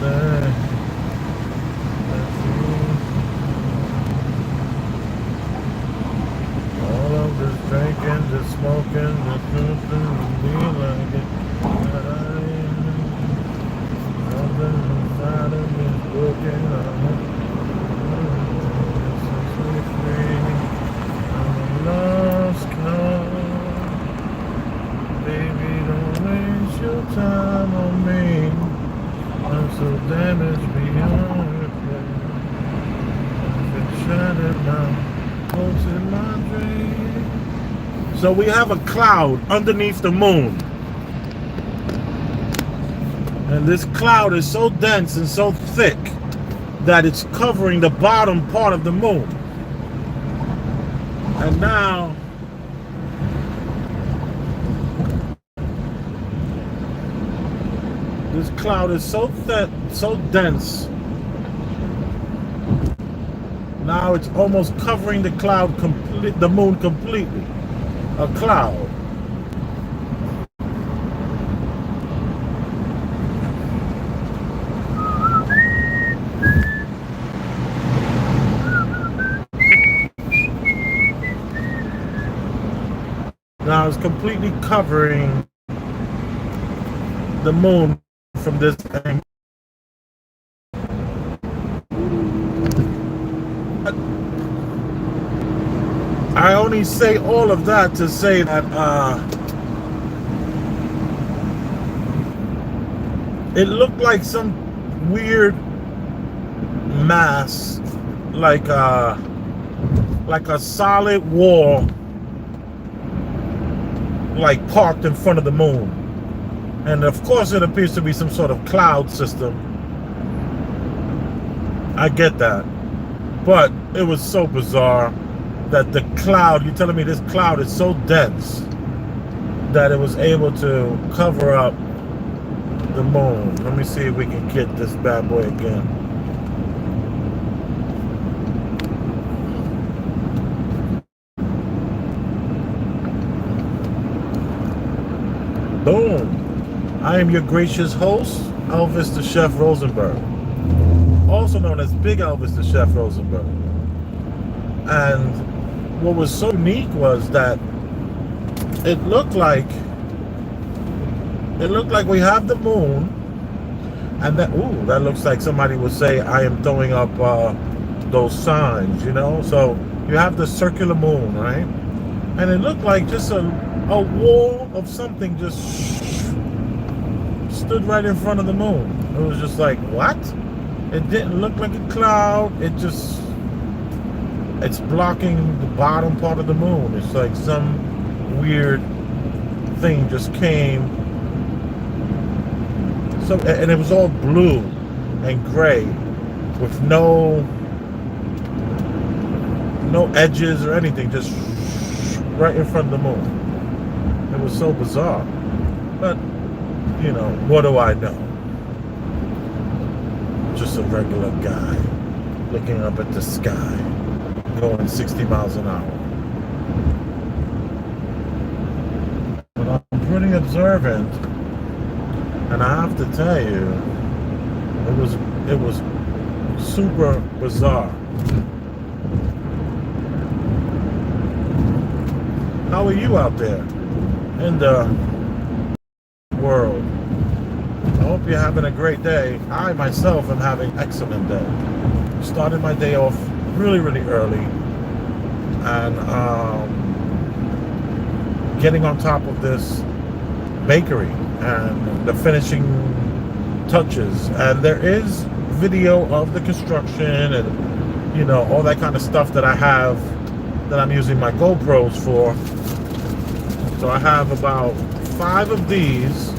day. All of this drinking, this smoking, this nothing to be like it. That I am. Something inside of me is broken. I'm so free. I'm a lost cause. Baby, don't waste your time on me. I'm so damaged beyond repair. I've been shattered now. Hopes in my dream. So we have a cloud underneath the moon. And this cloud is so dense and so thick that it's covering the bottom part of the moon. And now this cloud is so thick, so dense. Now it's almost covering the cloud, the moon completely. A cloud. Now it's completely covering the moon from this angle. I only say all of that to say that it looked like some weird mass, like a solid wall, like parked in front of the moon. And of course it appears to be some sort of cloud system. I get that. But it was so bizarre that the cloud, you're telling me this cloud is so dense that it was able to cover up the moon. Let me see if we can get this bad boy again. Boom. I am your gracious host, Elvis the Chef Rosenberg, also known as Big Elvis the Chef Rosenberg. And what was so unique was that it looked like we have the moon, and that that looks like somebody would say I am throwing up those signs, you know. So you have the circular moon, right? And it looked like just a wall of something just stood right in front of the moon. It was just like, what? It didn't look like a cloud. It's blocking the bottom part of the moon. It's like some weird thing just came. So, and it was all blue and gray with no edges or anything, just right in front of the moon. It was so bizarre. But, you know, what do I know? Just a regular guy looking up at the sky, going 60 miles an hour. But I'm pretty observant, and I have to tell you, it was super bizarre. How are you out there in the world? I hope you're having a great day. I myself am having an excellent day. Started my day off really, really early, and getting on top of this bakery and the finishing touches. And there is video of the construction and, you know, all that kind of stuff that I have, that I'm using my GoPros for. So I have about 5 of these.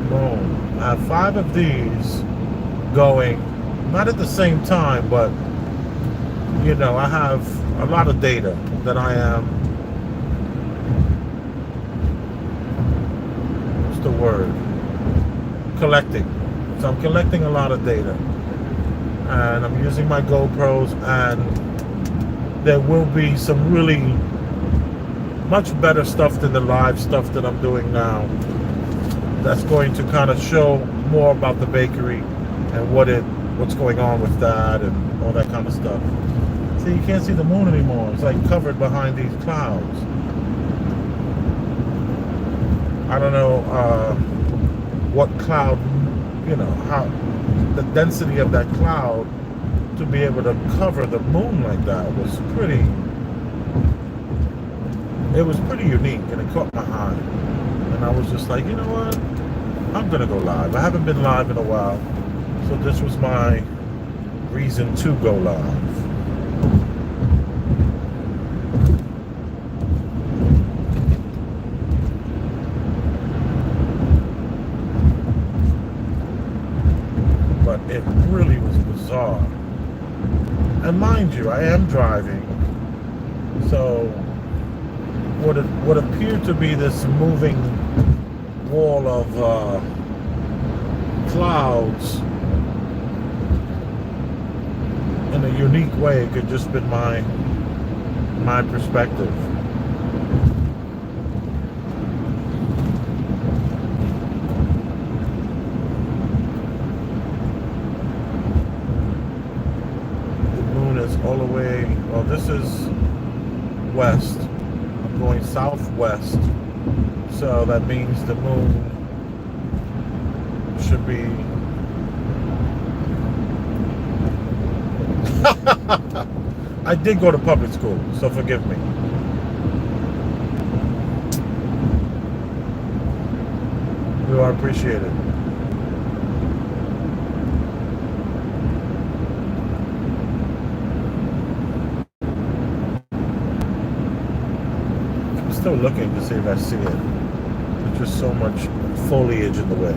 Boom. I have 5 of these going, not at the same time, but, you know, I have a lot of data that I am, what's the word, collecting. So I'm collecting a lot of data, and I'm using my GoPros, and there will be some really much better stuff than the live stuff that I'm doing now. That's going to kind of show more about the bakery and what's going on with that and all that kind of stuff. See, you can't see the moon anymore. It's like covered behind these clouds. I don't know what cloud, how the density of that cloud to be able to cover the moon like that was pretty unique, and it caught my eye. And I was just like, you know what? I'm gonna go live. I haven't been live in a while, so this was my reason to go live. But it really was bizarre. And mind you, I am driving, so what appeared to be this moving wall of clouds in a unique way could just been my perspective. All the way, well, this is west. I'm going southwest, so that means the moon should be I did go to public school, so forgive me. You are appreciated. Still looking to see if I see it. There's just so much foliage in the way.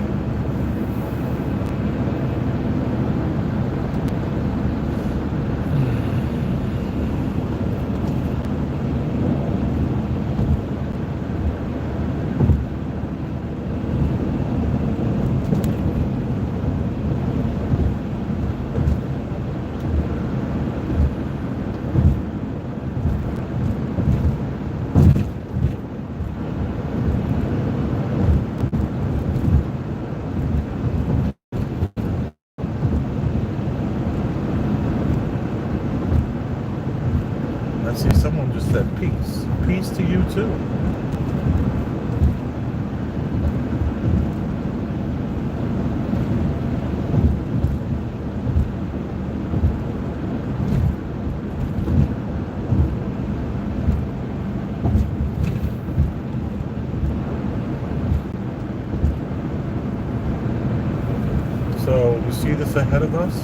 I see someone just said peace. Peace to you too. So you see this ahead of us?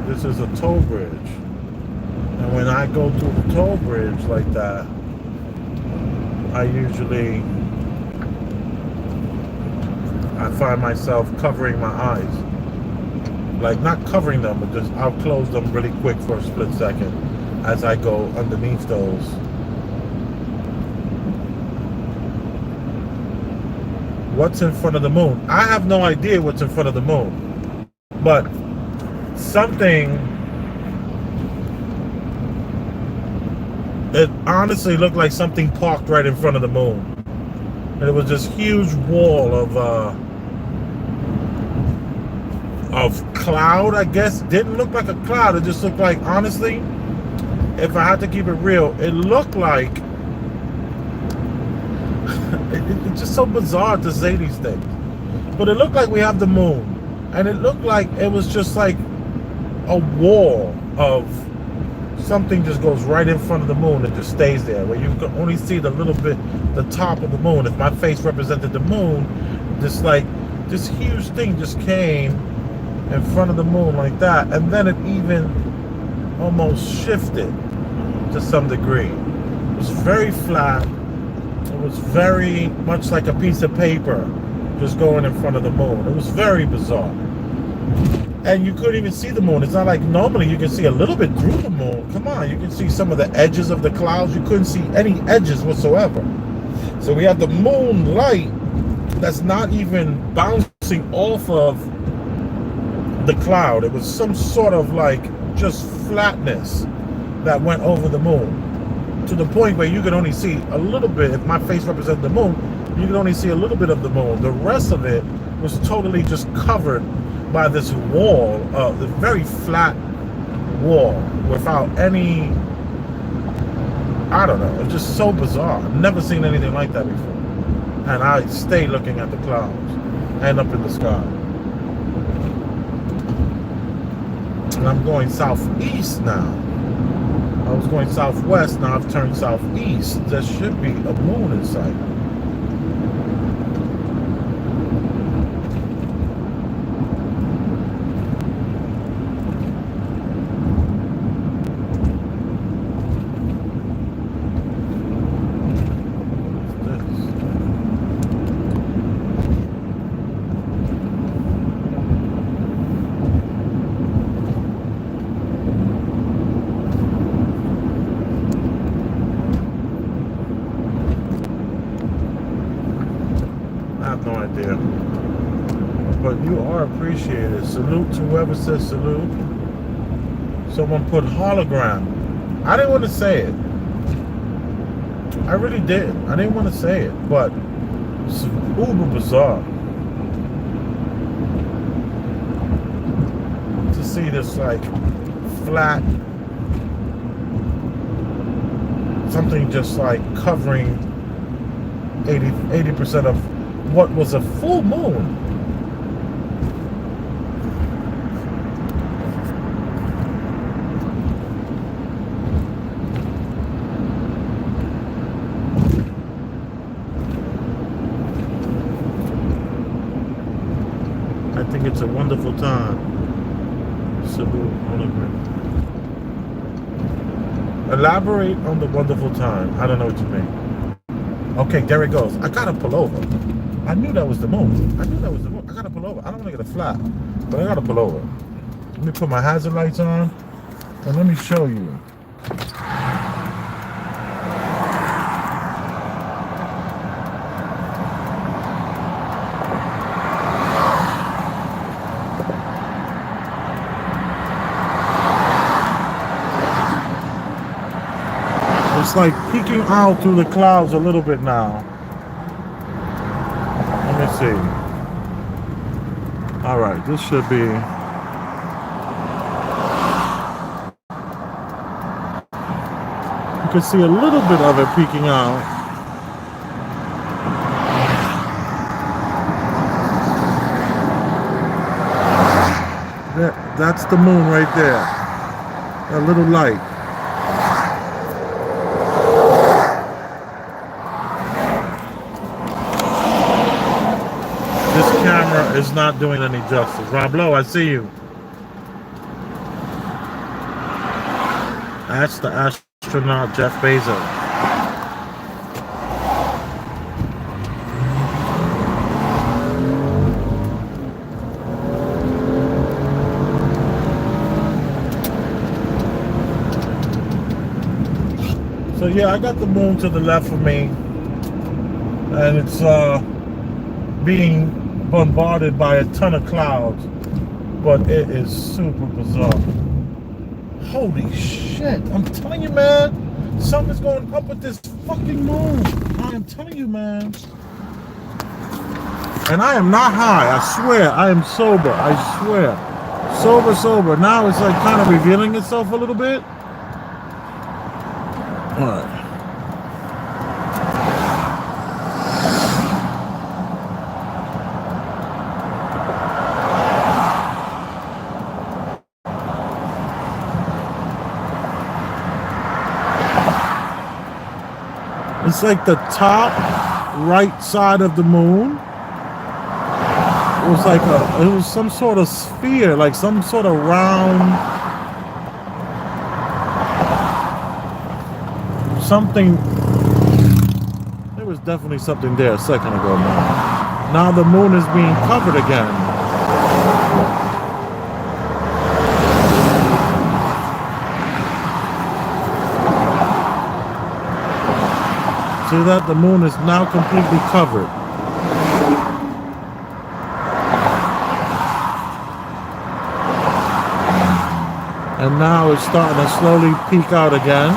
This is a toll bridge. And when I go through the toll bridge like that, I find myself covering my eyes. Like, not covering them, but just I'll close them really quick for a split second as I go underneath those. What's in front of the moon? I have no idea what's in front of the moon. But something... It honestly looked like something parked right in front of the moon. And it was this huge wall of cloud, I guess. Didn't look like a cloud. It just looked like, honestly, if I had to keep it real, it looked like... it's just so bizarre to say these things. But it looked like we have the moon. And it looked like it was just like a wall of... something just goes right in front of the moon and just stays there, where you can only see the little bit, the top of the moon. If my face represented the moon, this huge thing just came in front of the moon like that, and then it even almost shifted to some degree. It was very flat. It was very much like a piece of paper just going in front of the moon. It was very bizarre. And you couldn't even see the moon. It's not like normally you can see a little bit through the moon. Come on, you can see some of the edges of the clouds. You couldn't see any edges whatsoever. So we have the moonlight that's not even bouncing off of the cloud. It was some sort of like just flatness that went over the moon, to the point where you could only see a little bit. If my face represented the moon, you could only see a little bit of the moon. The rest of it was totally just covered by this wall, the very flat wall without any, I don't know, it's just so bizarre. I've never seen anything like that before. And I stay looking at the clouds and up in the sky. And I'm going southeast now. I was going southwest, now I've turned southeast. There should be a moon in sight. No idea, but you are appreciated. Salute to whoever says salute. Someone put hologram. I didn't want to say it. I really did. I didn't want to say it, but it's uber bizarre to see this like flat something just like covering 80% of what was a full moon. I think it's a wonderful time. Salute hologram. Elaborate on the wonderful time. I don't know what you mean. Okay, there it goes. I gotta pull over. I knew that was the moon. I gotta pull over. I don't want to get a flat, but I gotta pull over. Let me put my hazard lights on, and let me show you. It's like peeking out through the clouds a little bit now. Let me see. All right, this should be. You can see a little bit of it peeking out. That's the moon right there. A little light. Camera is not doing any justice. Rob Lowe, I see you. That's the astronaut Jeff Bezos. So yeah, I got the moon to the left of me, and it's being bombarded by a ton of clouds, but it is super bizarre. Holy shit, I'm telling you, man, something's going up with this fucking moon. I am telling you, man. And I am not high, I swear. I am sober, I swear. Sober. Now it's like kind of revealing itself a little bit. All right. It's like the top right side of the moon. It was like it was some sort of sphere, like some sort of round something. There was definitely something there a second ago, man. Now the moon is being covered again. See that? The moon is now completely covered. And now it's starting to slowly peek out again.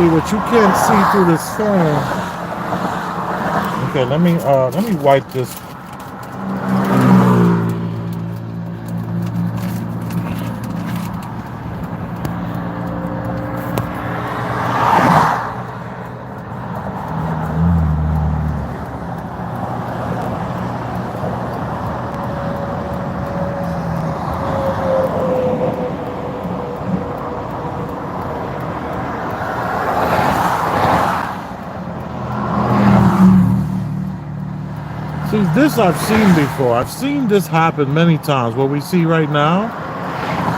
See what you can't see through this phone. Okay, let me wipe this. See, this I've seen before. I've seen this happen many times. What we see right now,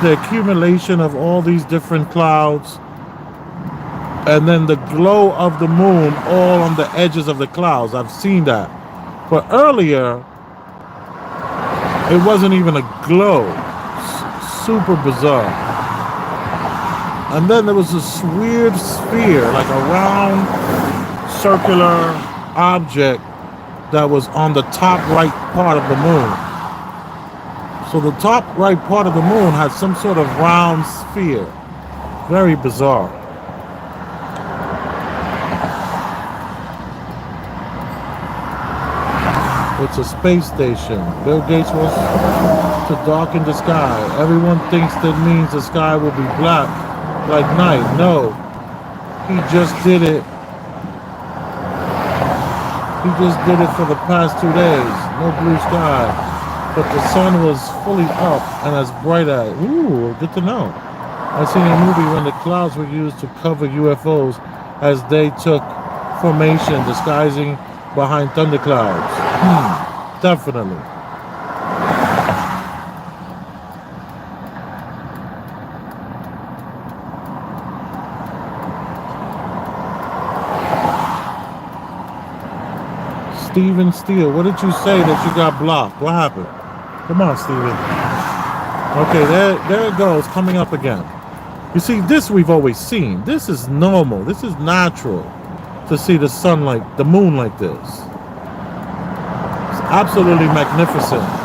the accumulation of all these different clouds, and then the glow of the moon all on the edges of the clouds. I've seen that. But earlier, it wasn't even a glow. Super bizarre. And then there was this weird sphere, like a round, circular object that was on the top right part of the moon. So the top right part of the moon had some sort of round sphere. Very bizarre. It's a space station. Bill Gates wants to darken the sky. Everyone thinks that means the sky will be black like night. No, he just did it. He just did it for the past 2 days. No blue sky, but the sun was fully up and as bright as. Ooh, good to know. I seen a movie when the clouds were used to cover UFOs as they took formation, disguising behind thunderclouds. Definitely. Steven Steele, what did you say that you got blocked? What happened? Come on, Steven. Okay, there it goes, coming up again. You see, this we've always seen. This is normal. This is natural to see the sun like, the moon like this. Absolutely magnificent.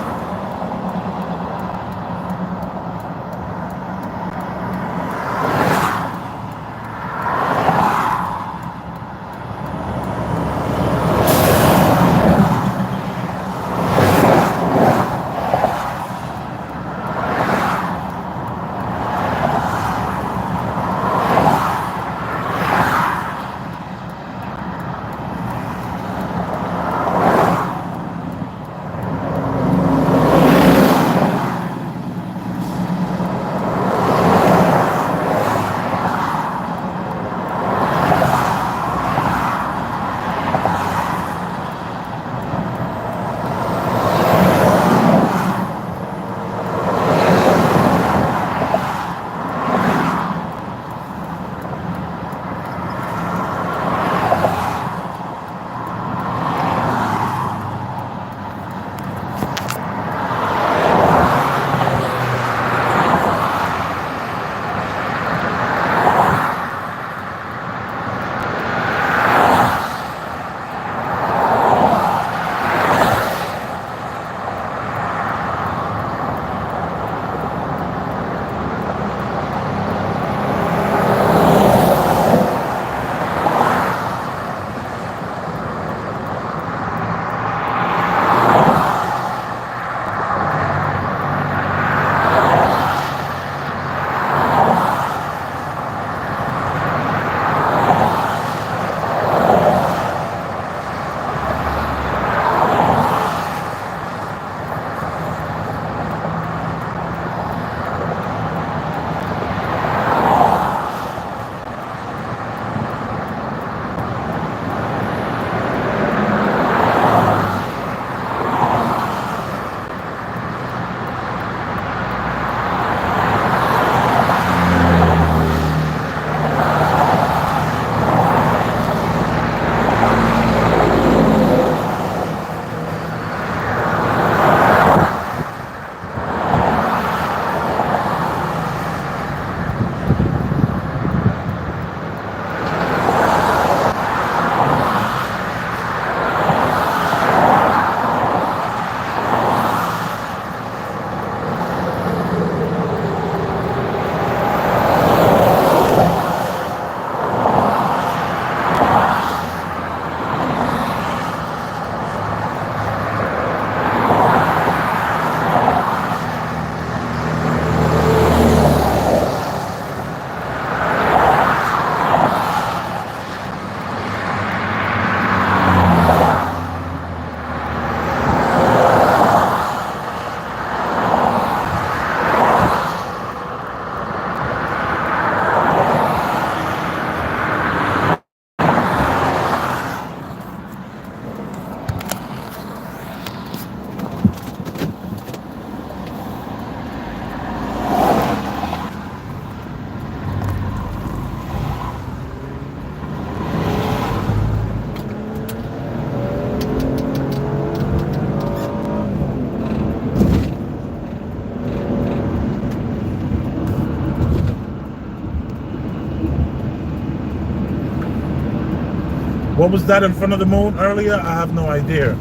What was that in front of the moon earlier? I have no idea.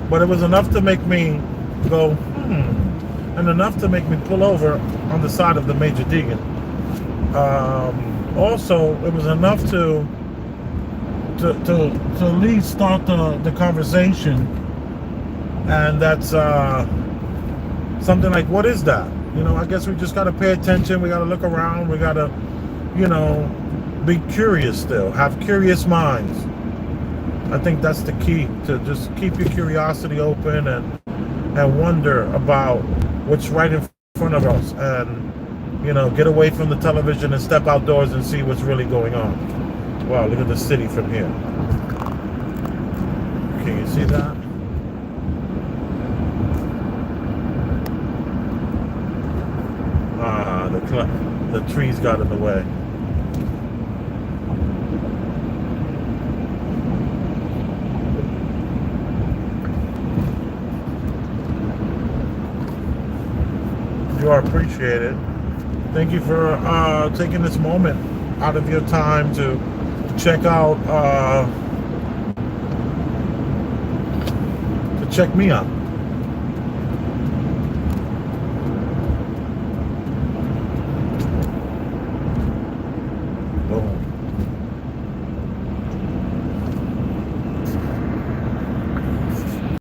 But it was enough to make me go, and enough to make me pull over on the side of the Major Deegan. Also, it was enough to at least start the conversation. And that's something like, what is that? You know, I guess we just got to pay attention. We got to look around. We got to, you know, be curious still. Have curious minds. I think that's the key, to just keep your curiosity open and wonder about what's right in front of us, and, you know, get away from the television and step outdoors and see what's really going on. Wow, look at the city from here. Can you see that? The trees got in the way. You are appreciated. Thank you for taking this moment out of your time to check out, to check me out.